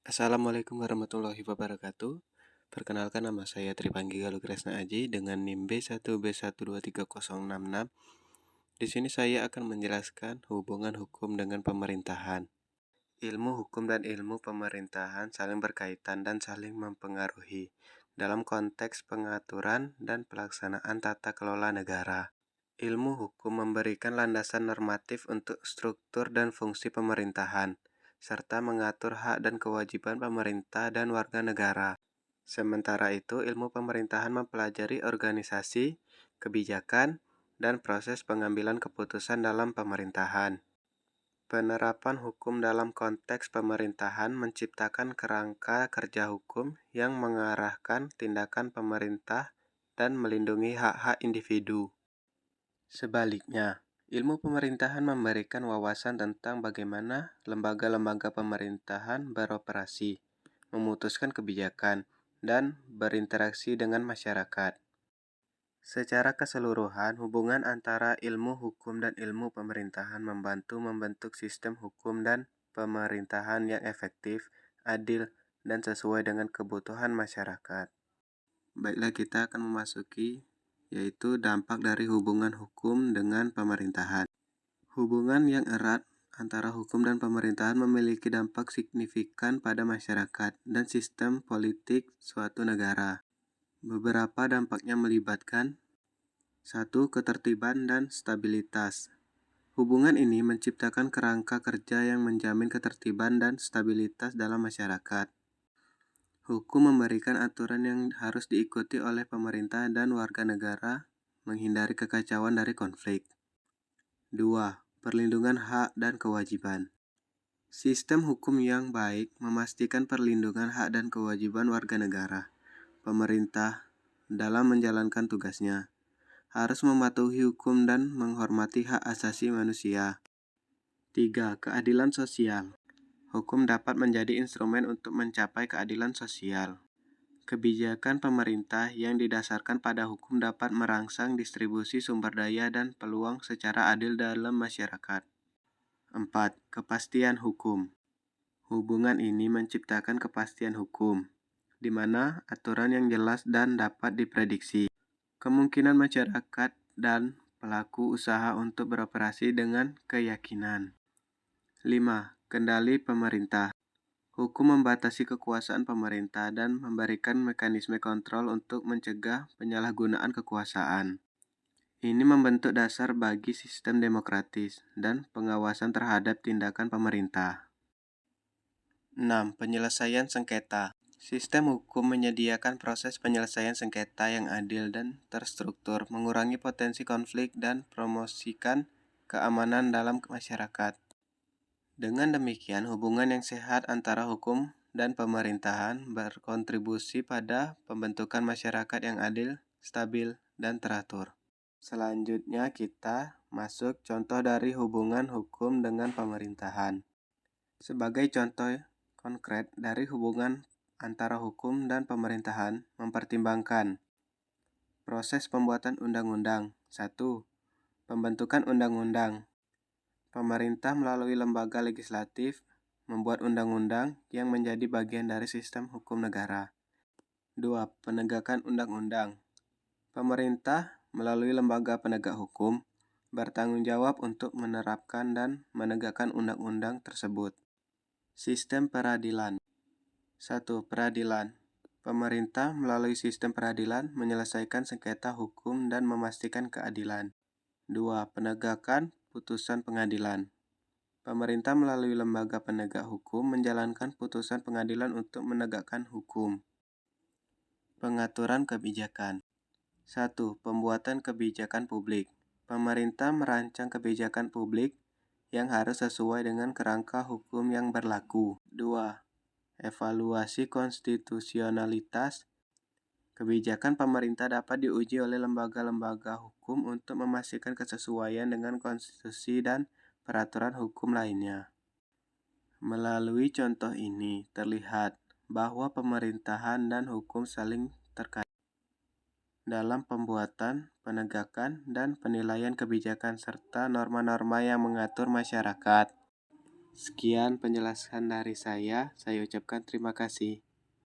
Assalamualaikum warahmatullahi wabarakatuh. Perkenalkan nama saya Tripanggi Galuh Kresna Aji dengan NIM B1B1230066. Di sini saya akan menjelaskan hubungan hukum dengan pemerintahan. Ilmu hukum dan ilmu pemerintahan saling berkaitan dan saling mempengaruhi dalam konteks pengaturan dan pelaksanaan tata kelola negara. Ilmu hukum memberikan landasan normatif untuk struktur dan fungsi pemerintahan, serta mengatur hak dan kewajiban pemerintah dan warga negara. Sementara itu, ilmu pemerintahan mempelajari organisasi, kebijakan, dan proses pengambilan keputusan dalam pemerintahan. Penerapan hukum dalam konteks pemerintahan menciptakan kerangka kerja hukum yang mengarahkan tindakan pemerintah dan melindungi hak-hak individu. Sebaliknya, ilmu pemerintahan memberikan wawasan tentang bagaimana lembaga-lembaga pemerintahan beroperasi, memutuskan kebijakan, dan berinteraksi dengan masyarakat. Secara keseluruhan, hubungan antara ilmu hukum dan ilmu pemerintahan membantu membentuk sistem hukum dan pemerintahan yang efektif, adil, dan sesuai dengan kebutuhan masyarakat. Baiklah, kita akan memasuki yaitu dampak dari hubungan hukum dengan pemerintahan. Hubungan yang erat antara hukum dan pemerintahan memiliki dampak signifikan pada masyarakat dan sistem politik suatu negara. Beberapa dampaknya melibatkan: 1. Ketertiban dan stabilitas. Hubungan ini menciptakan kerangka kerja yang menjamin ketertiban dan stabilitas dalam masyarakat. Hukum memberikan aturan yang harus diikuti oleh pemerintah dan warga negara, menghindari kekacauan dari konflik. 2. Perlindungan hak dan kewajiban. Sistem hukum yang baik memastikan perlindungan hak dan kewajiban warga negara. Pemerintah, dalam menjalankan tugasnya, harus mematuhi hukum dan menghormati hak asasi manusia. 3. Keadilan sosial. Hukum dapat menjadi instrumen untuk mencapai keadilan sosial. Kebijakan pemerintah yang didasarkan pada hukum dapat merangsang distribusi sumber daya dan peluang secara adil dalam masyarakat. 4. Kepastian hukum. Hubungan ini menciptakan kepastian hukum, di mana aturan yang jelas dan dapat diprediksi. Kemungkinan masyarakat dan pelaku usaha untuk beroperasi dengan keyakinan. 5. Kendali pemerintah. Hukum membatasi kekuasaan pemerintah dan memberikan mekanisme kontrol untuk mencegah penyalahgunaan kekuasaan. Ini membentuk dasar bagi sistem demokratis dan pengawasan terhadap tindakan pemerintah. 6. Penyelesaian sengketa. Sistem hukum menyediakan proses penyelesaian sengketa yang adil dan terstruktur, mengurangi potensi konflik dan promosikan keamanan dalam masyarakat. Dengan demikian, hubungan yang sehat antara hukum dan pemerintahan berkontribusi pada pembentukan masyarakat yang adil, stabil, dan teratur. Selanjutnya kita masuk contoh dari hubungan hukum dengan pemerintahan. Sebagai contoh konkret dari hubungan antara hukum dan pemerintahan, mempertimbangkan proses pembuatan undang-undang. 1. Pembentukan undang-undang. Pemerintah melalui lembaga legislatif membuat undang-undang yang menjadi bagian dari sistem hukum negara. 2. Penegakan undang-undang. Pemerintah melalui lembaga penegak hukum bertanggung jawab untuk menerapkan dan menegakkan undang-undang tersebut. Sistem peradilan. 1. Peradilan. Pemerintah melalui sistem peradilan menyelesaikan sengketa hukum dan memastikan keadilan. 2. Penegakan putusan pengadilan. Pemerintah melalui lembaga penegak hukum menjalankan putusan pengadilan untuk menegakkan hukum. Pengaturan kebijakan. 1. Pembuatan kebijakan publik. Pemerintah merancang kebijakan publik yang harus sesuai dengan kerangka hukum yang berlaku. 2. Evaluasi konstitusionalitas. Kebijakan pemerintah dapat diuji oleh lembaga-lembaga hukum untuk memastikan kesesuaian dengan konstitusi dan peraturan hukum lainnya. Melalui contoh ini, terlihat bahwa pemerintahan dan hukum saling terkait dalam pembuatan, penegakan, dan penilaian kebijakan serta norma-norma yang mengatur masyarakat. Sekian penjelasan dari saya ucapkan terima kasih.